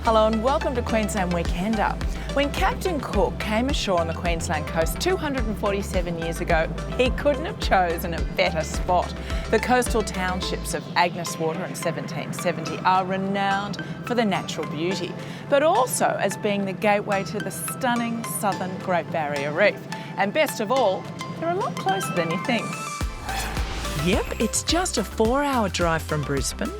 Hello and welcome to Queensland Weekender. When Captain Cook came ashore on the Queensland coast 247 years ago, he couldn't have chosen a better spot. The coastal townships of Agnes Water in 1770 are renowned for their natural beauty, but also as being the gateway to the stunning southern Great Barrier Reef. And best of all, they're a lot closer than you think. Yep, it's just a 4-hour drive from Brisbane,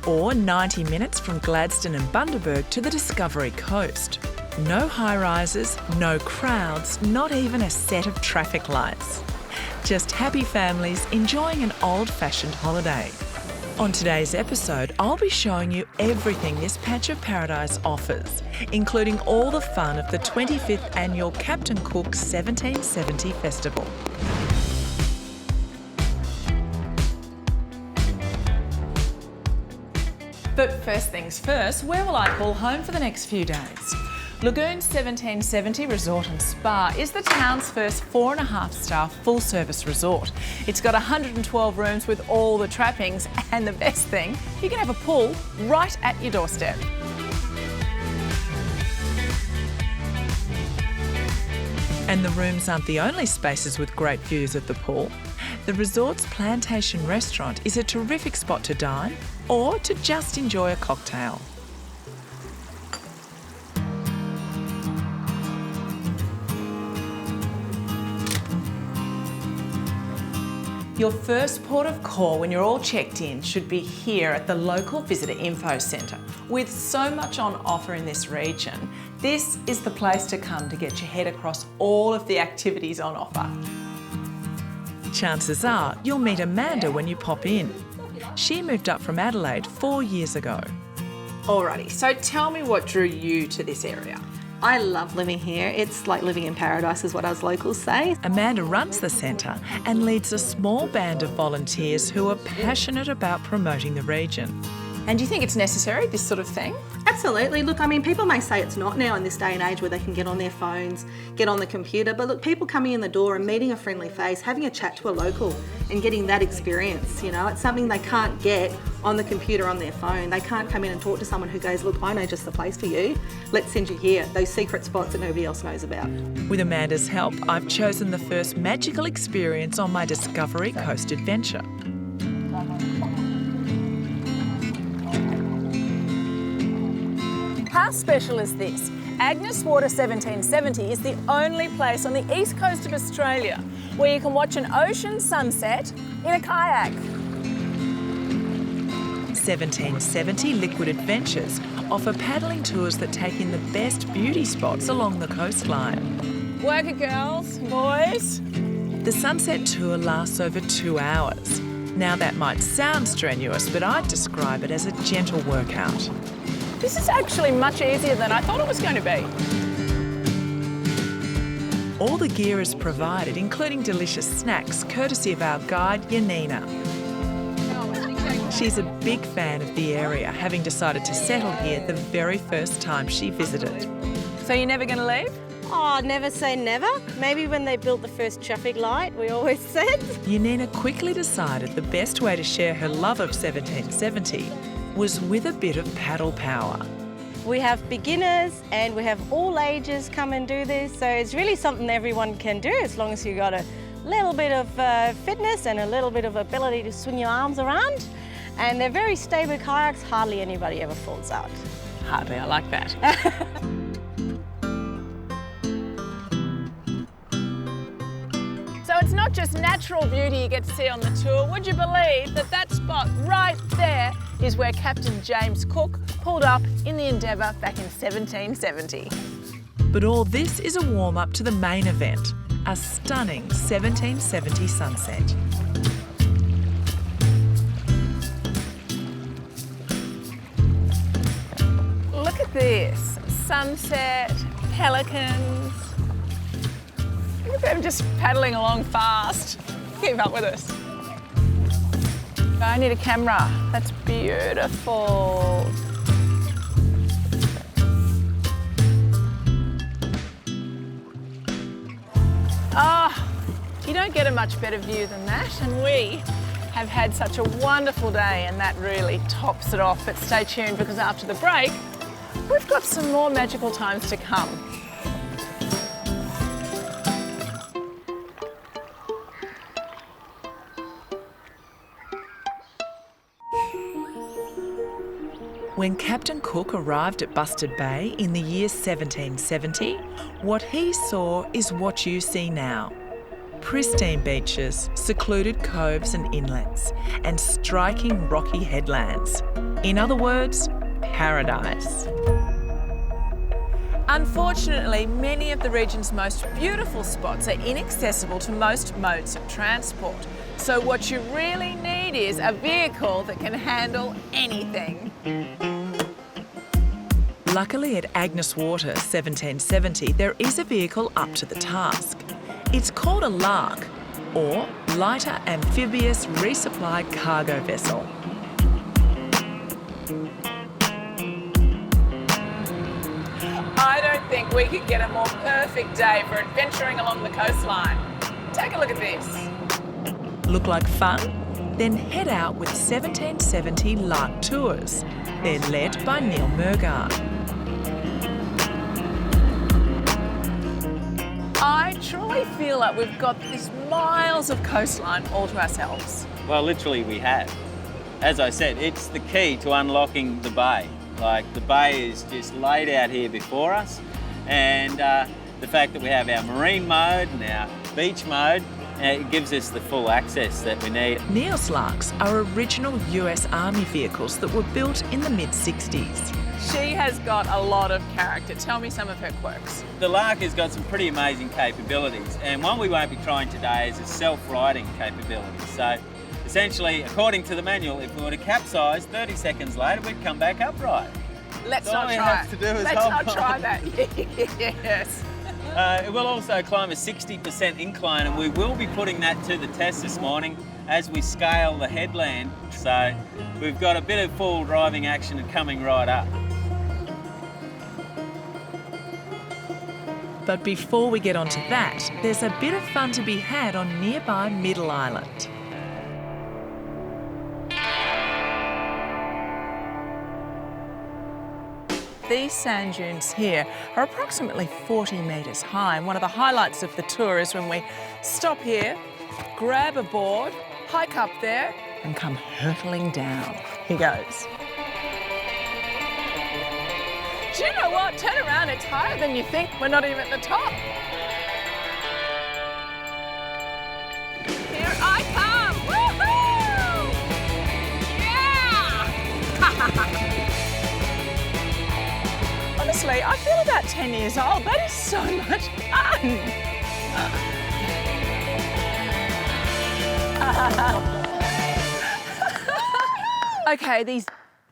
or 90 minutes from Gladstone and Bundaberg to the Discovery Coast. No high-rises, no crowds, not even a set of traffic lights. Just happy families enjoying an old-fashioned holiday. On today's episode, I'll be showing you everything this patch of paradise offers, including all the fun of the 25th annual Captain Cook 1770 Festival. But first things first, where will I call home for the next few days? Lagoon 1770 Resort and Spa is the town's first 4.5-star full-service resort. It's got 112 rooms with all the trappings, and the best thing, you can have a pool right at your doorstep. And the rooms aren't the only spaces with great views of the pool. The resort's Plantation restaurant is a terrific spot to dine or to just enjoy a cocktail. Your first port of call when you're all checked in should be here at the local Visitor Info Centre. With so much on offer in this region, this is the place to come to get your head across all of the activities on offer. Chances are you'll meet Amanda when you pop in. She moved up from Adelaide 4 years ago. Alrighty, so tell me what drew you to this area. I love living here. It's like living in paradise is what us locals say. Amanda runs the centre and leads a small band of volunteers who are passionate about promoting the region. And do you think it's necessary, this sort of thing? Absolutely. Look, I mean, people may say it's not now in this day and age where they can get on their phones, get on the computer, but look, people coming in the door and meeting a friendly face, having a chat to a local and getting that experience, you know, it's something they can't get on the computer, on their phone. They can't come in and talk to someone who goes, look, I know just the place for you. Let's send you here, those secret spots that nobody else knows about. With Amanda's help, I've chosen the first magical experience on my Discovery Coast adventure. How special is this? Agnes Water 1770 is the only place on the east coast of Australia where you can watch an ocean sunset in a kayak. 1770 Liquid Adventures offer paddling tours that take in the best beauty spots along the coastline. Work it, girls, boys. The sunset tour lasts over 2 hours. Now that might sound strenuous, but I'd describe it as a gentle workout. This is actually much easier than I thought it was going to be. All the gear is provided, including delicious snacks, courtesy of our guide, Yanina. She's a big fan of the area, having decided to settle here the very first time she visited. So you're never going to leave? Oh, never say never. Maybe when they built the first traffic light, we always said. Yanina quickly decided the best way to share her love of 1770 was with a bit of paddle power. We have beginners and we have all ages come and do this, so it's really something everyone can do as long as you've got a little bit of fitness and a little bit of ability to swing your arms around. And they're very stable kayaks, hardly anybody ever falls out. Hardly, I like that. So it's not just natural beauty you get to see on the tour. Would you believe that that spot right there is where Captain James Cook pulled up in the Endeavour back in 1770. But all this is a warm-up to the main event, a stunning 1770 sunset. Look at this, sunset, pelicans. Look at them just paddling along fast. Keep up with us. I need a camera. That's beautiful. Oh, you don't get a much better view than that, and we have had such a wonderful day, and that really tops it off. But stay tuned, because after the break, We've got some more magical times to come. When Captain Cook arrived at Bustard Bay in the year 1770, what he saw is what you see now. Pristine beaches, secluded coves and inlets, and striking rocky headlands. In other words, paradise. Unfortunately, many of the region's most beautiful spots are inaccessible to most modes of transport. So what you really need is a vehicle that can handle anything. Luckily at Agnes Water 1770, there is a vehicle up to the task. It's called a lark, or lighter amphibious resupply cargo vessel. I don't think we could get a more perfect day for adventuring along the coastline. Take a look at this. Look like fun? Then head out with 1770 Lark Tours. They're led by Neil Murgard. I truly feel like we've got this miles of coastline all to ourselves. Well, literally we have. As I said, it's the key to unlocking the bay. Like, the bay is just laid out here before us, and the fact that we have our marine mode and our beach mode, it gives us the full access that we need. Neil's Larks are original US Army vehicles that were built in the mid-60s. She has got a lot of character. Tell me some of her quirks. The Lark has got some pretty amazing capabilities, and one we won't be trying today is a self-righting capability. So essentially, according to the manual, if we were to capsize, 30 seconds later, we'd come back upright. Let's not try it. Let's not try that. Yes. It will also climb a 60% incline, and we will be putting that to the test this morning as we scale the headland. So we've got a bit of full driving action coming right up. But before we get onto that, there's a bit of fun to be had on nearby Middle Island. These sand dunes here are approximately 40 metres high, and one of the highlights of the tour is when we stop here, grab a board, hike up there and come hurtling down. Here goes. Do you know what? Turn around, it's higher than you think. We're not even at the top. Here I come! Woohoo! Yeah! Honestly, I feel about 10 years old. That is so much fun. Okay, these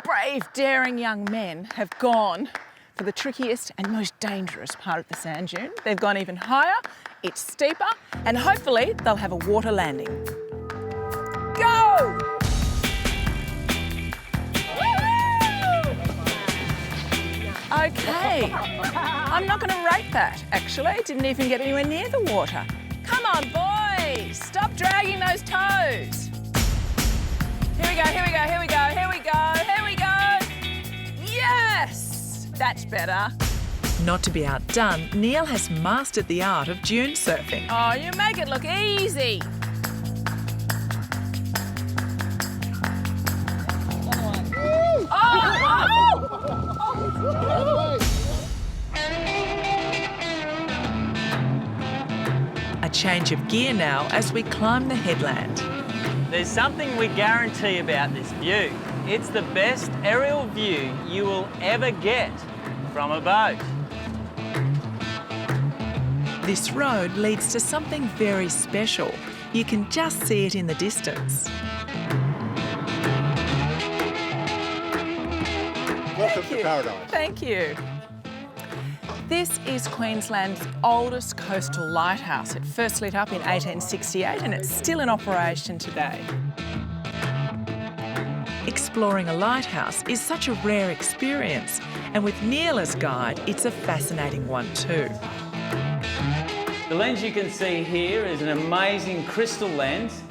brave, daring young men have gone for the trickiest and most dangerous part of the sand dune. They've gone even higher, it's steeper, and hopefully they'll have a water landing. Go! Okay, I'm not going to rate that, actually. It didn't even get anywhere near the water. Come on, boys, stop dragging those toes. Here we go, here we go, here we go, here we go, here we go. Yes, that's better. Not to be outdone, Neil has mastered the art of dune surfing. Oh, you make it look easy. A change of gear now as we climb the headland. There's something we guarantee about this view. It's the best aerial view you will ever get from a boat. This road leads to something very special. You can just see it in the distance. Welcome to paradise. Thank you. This is Queensland's oldest coastal lighthouse. It first lit up in 1868 and it's still in operation today. Exploring a lighthouse is such a rare experience, and with Neil as guide, it's a fascinating one too. The lens you can see here is an amazing crystal lens.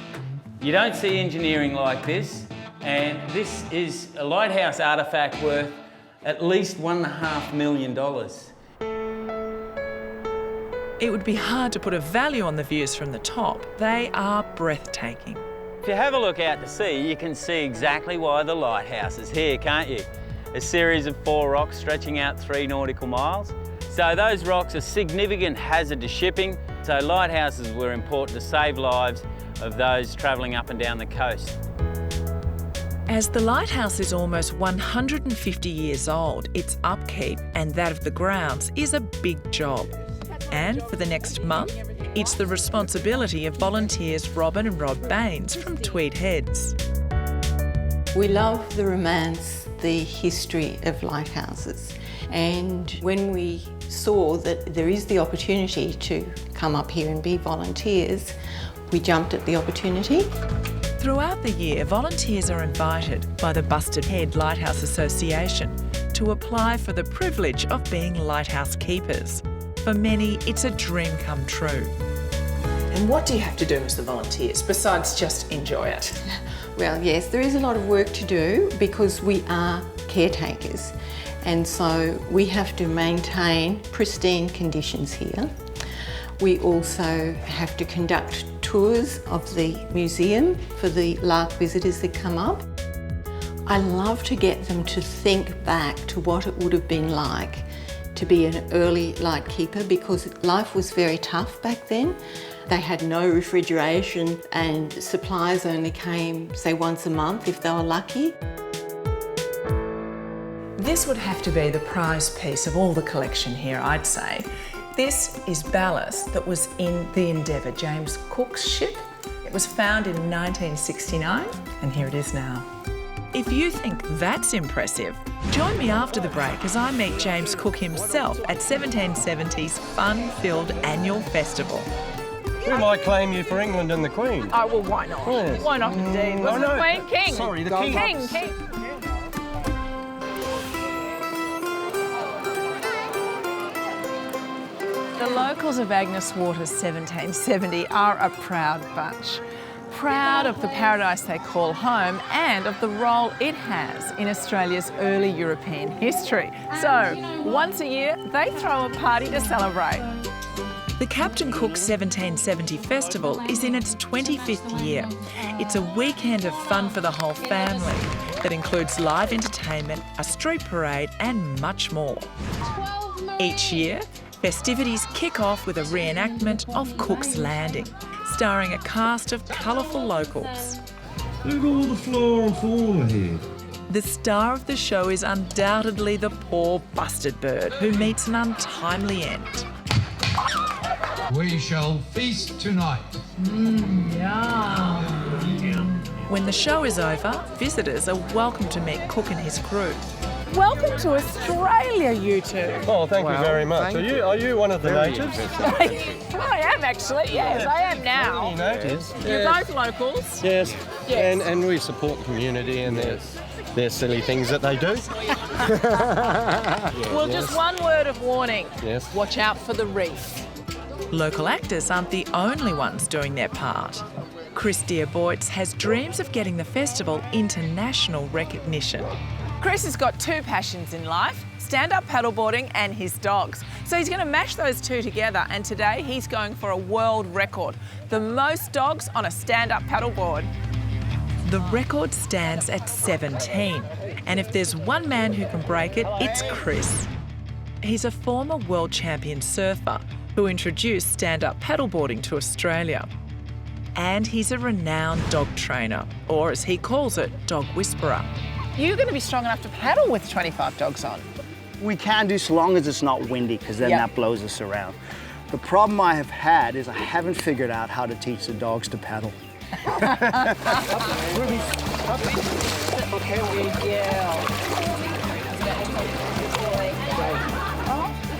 You don't see engineering like this, and this is a lighthouse artefact worth At least $1.5 million. It would be hard to put a value on the views from the top. They are breathtaking. If you have a look out to sea, you can see exactly why the lighthouse is here, can't you? A series of 4 rocks stretching out 3 nautical miles. So those rocks are significant hazard to shipping, so lighthouses were important to save lives of those travelling up and down the coast. As the lighthouse is almost 150 years old, its upkeep and that of the grounds is a big job. And for the next month, it's the responsibility of volunteers Robin and Rod Baines from Tweed Heads. We love the romance, the history of lighthouses. And when we saw that there is the opportunity to come up here and be volunteers, we jumped at the opportunity. Throughout the year, volunteers are invited by the Bustard Head Lighthouse Association to apply for the privilege of being lighthouse keepers. For many, it's a dream come true. And what do you have to do as the volunteers, besides just enjoy it? Well, yes, there is a lot of work to do because we are caretakers. And so we have to maintain pristine conditions here. We also have to conduct tours of the museum for the lark visitors that come up. I love to get them to think back to what it would have been like to be an early light keeper, because life was very tough back then. They had no refrigeration and supplies only came, say, once a month if they were lucky. This would have to be the prize piece of all the collection here, I'd say. This is ballast that was in the Endeavour, James Cook's ship. It was found in 1969, and here it is now. If you think that's impressive, join me after the break as I meet James Cook himself at 1770's fun-filled annual festival. We might claim you for England and the Queen. Oh, well, why not? Yes. Why not indeed? Was the Queen? King. Sorry, the King. King. The locals of Agnes Water's 1770 are a proud bunch. Proud of the paradise they call home and of the role it has in Australia's early European history. So, once a year, they throw a party to celebrate. The Captain Cook 1770 Festival is in its 25th year. It's a weekend of fun for the whole family that includes live entertainment, a street parade and much more. Each year, festivities kick off with a reenactment of Cook's Landing, starring a cast of colourful locals. Look at all the flora and fauna here. The star of the show is undoubtedly the poor busted bird who meets an untimely end. We shall feast tonight. When the show is over, visitors are welcome to meet Cook and his crew. Welcome to Australia, you two. Oh, thank you very much. Are you one of the natives? I am actually, yes, I am now. Any natives? You're both locals. Yes. Yes. And we support the community and their silly things that they do. Well, just one word of warning. Yes. Watch out for the reef. Local actors aren't the only ones doing their part. Chris Dearboyts has dreams of getting the festival international recognition. Chris has got 2 passions in life, stand-up paddleboarding and his dogs. So he's going to mash those 2 together, and today he's going for a world record, the most dogs on a stand-up paddleboard. The record stands at 17, and if there's one man who can break it, it's Chris. He's a former world champion surfer who introduced stand-up paddleboarding to Australia. And he's a renowned dog trainer, or as he calls it, dog whisperer. You're going to be strong enough to paddle with 25 dogs on. We can do so long as it's not windy, because then that blows us around. The problem I have had is I haven't figured out how to teach the dogs to paddle.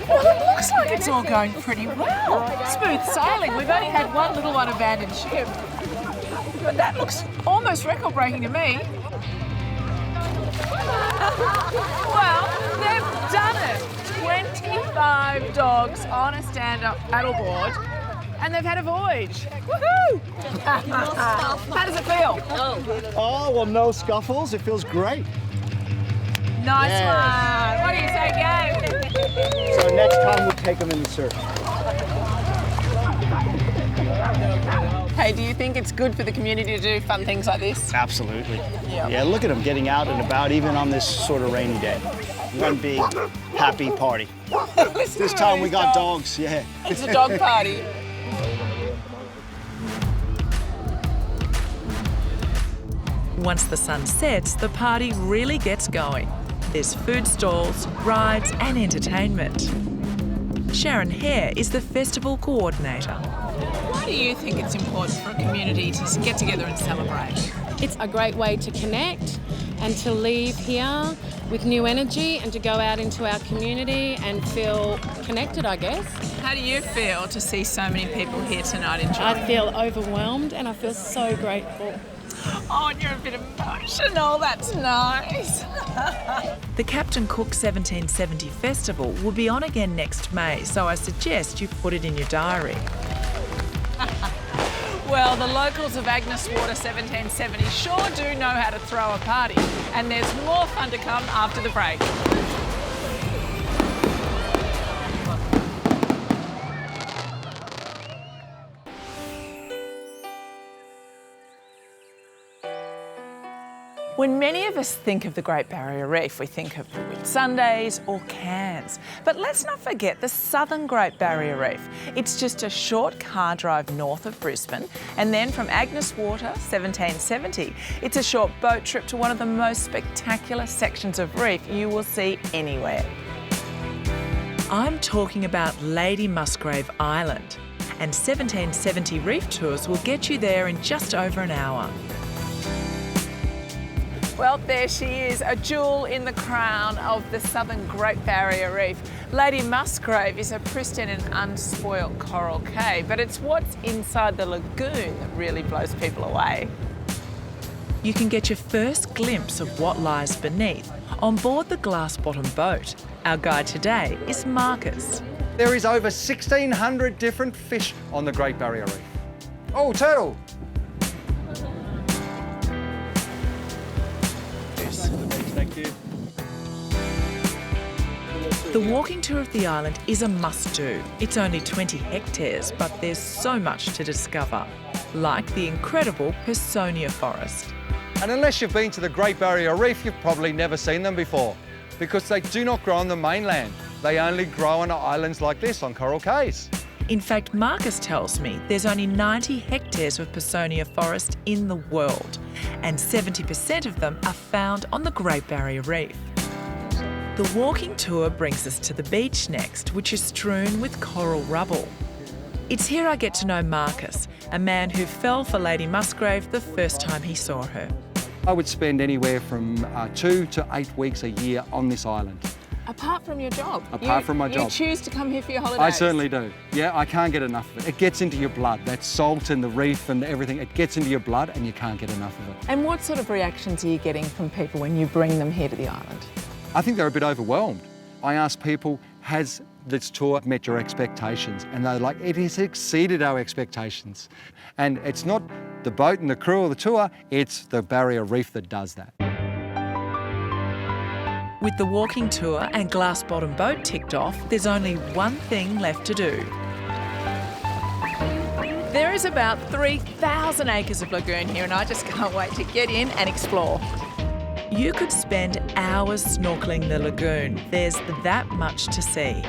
Well, it looks like it's all going pretty well. Smooth sailing. We've only had one little one abandoned ship. But that looks almost record-breaking to me. Well, they've done it. 25 dogs on a stand-up paddleboard, and they've had a voyage. Woohoo! How does it feel? Oh, well, no scuffles. It feels great. Nice one. What do you say, Gabe? So next time we'll take them in the surf. Hey, do you think it's good for the community to do fun things like this? Absolutely. Yeah, look at them getting out and about even on this sort of rainy day. One big happy party. This time we got dogs, yeah. It's a dog party. Once the sun sets, the party really gets going. There's food stalls, rides and entertainment. Sharon Hare is the festival coordinator. Why do you think it's important for a community to get together and celebrate? It's a great way to connect and to leave here with new energy and to go out into our community and feel connected, I guess. How do you feel to see so many people here tonight enjoying? I feel overwhelmed and I feel so grateful. Oh, and you're a bit emotional. That's nice. The Captain Cook 1770 Festival will be on again next May, so I suggest you put it in your diary. Well, the locals of Agnes Water 1770 sure do know how to throw a party, and there's more fun to come after the break. When many of us think of the Great Barrier Reef, we think of Whitsundays or Cairns. But let's not forget the southern Great Barrier Reef. It's just a short car drive north of Brisbane, and then from Agnes Water 1770, it's a short boat trip to one of the most spectacular sections of reef you will see anywhere. I'm talking about Lady Musgrave Island, and 1770 reef tours will get you there in just over an hour. Well, there she is, a jewel in the crown of the southern Great Barrier Reef. Lady Musgrave is a pristine and unspoilt coral cave, but it's what's inside the lagoon that really blows people away. You can get your first glimpse of what lies beneath on board the glass-bottom boat. Our guide today is Marcus. There is over 1,600 different fish on the Great Barrier Reef. Oh, turtle! Thank you. The walking tour of the island is a must-do. It's only 20 hectares, but there's so much to discover, like the incredible Personia forest. And unless you've been to the Great Barrier Reef, you've probably never seen them before, because they do not grow on the mainland. They only grow on islands like this, on coral cays. In fact, Marcus tells me there's only 90 hectares of Personia forest in the world, and 70% of them are found on the Great Barrier Reef. The walking tour brings us to the beach next, which is strewn with coral rubble. It's here I get to know Marcus, a man who fell for Lady Musgrave the first time he saw her. I would spend anywhere from 2 to 8 weeks a year on this island. Apart from your job? Apart from my job. You choose to come here for your holidays? I certainly do. Yeah, I can't get enough of it. It gets into your blood. That salt and the reef and everything, it gets into your blood and you can't get enough of it. And what sort of reactions are you getting from people when you bring them here to the island? I think they're a bit overwhelmed. I ask people, has this tour met your expectations? And they're like, it has exceeded our expectations. And it's not the boat and the crew or the tour, it's the Barrier Reef that does that. With the walking tour and glass-bottom boat ticked off, there's only one thing left to do. There is about 3,000 acres of lagoon here, and I just can't wait to get in and explore. You could spend hours snorkelling the lagoon. There's that much to see.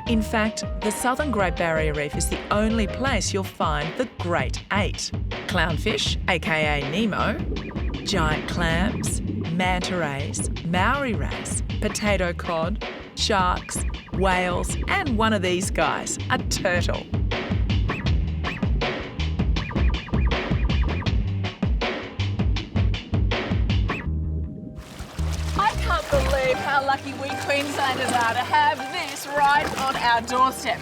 In fact, the southern Great Barrier Reef is the only place you'll find the Great 8. Clownfish, aka Nemo, giant clams, manta rays, Maori rays, potato cod, sharks, whales, and one of these guys, a turtle. I can't believe how lucky we Queenslanders are to have this right on our doorstep.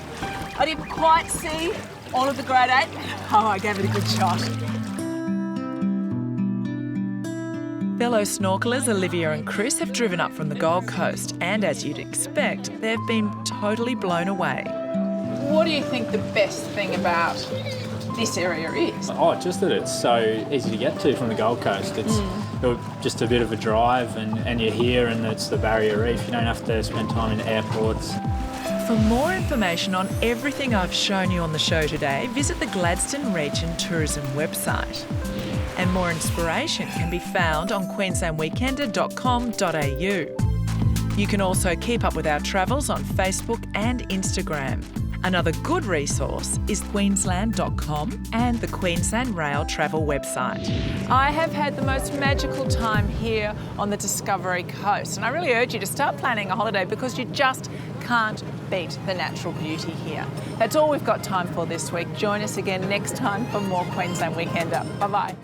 I didn't quite see all of the Great 8. Oh, I gave it a good shot. Fellow snorkelers Olivia and Chris have driven up from the Gold Coast, and as you'd expect, they've been totally blown away. What do you think the best thing about this area is? Oh, just that it's so easy to get to from the Gold Coast. It's just a bit of a drive and you're here and it's the Barrier Reef. You don't have to spend time in airports. For more information on everything I've shown you on the show today, visit the Gladstone Region Tourism website. And more inspiration can be found on queenslandweekender.com.au. You can also keep up with our travels on Facebook and Instagram. Another good resource is queensland.com and the Queensland Rail Travel website. I have had the most magical time here on the Discovery Coast, and I really urge you to start planning a holiday because you just can't beat the natural beauty here. That's all we've got time for this week. Join us again next time for more Queensland Weekender. Bye-bye.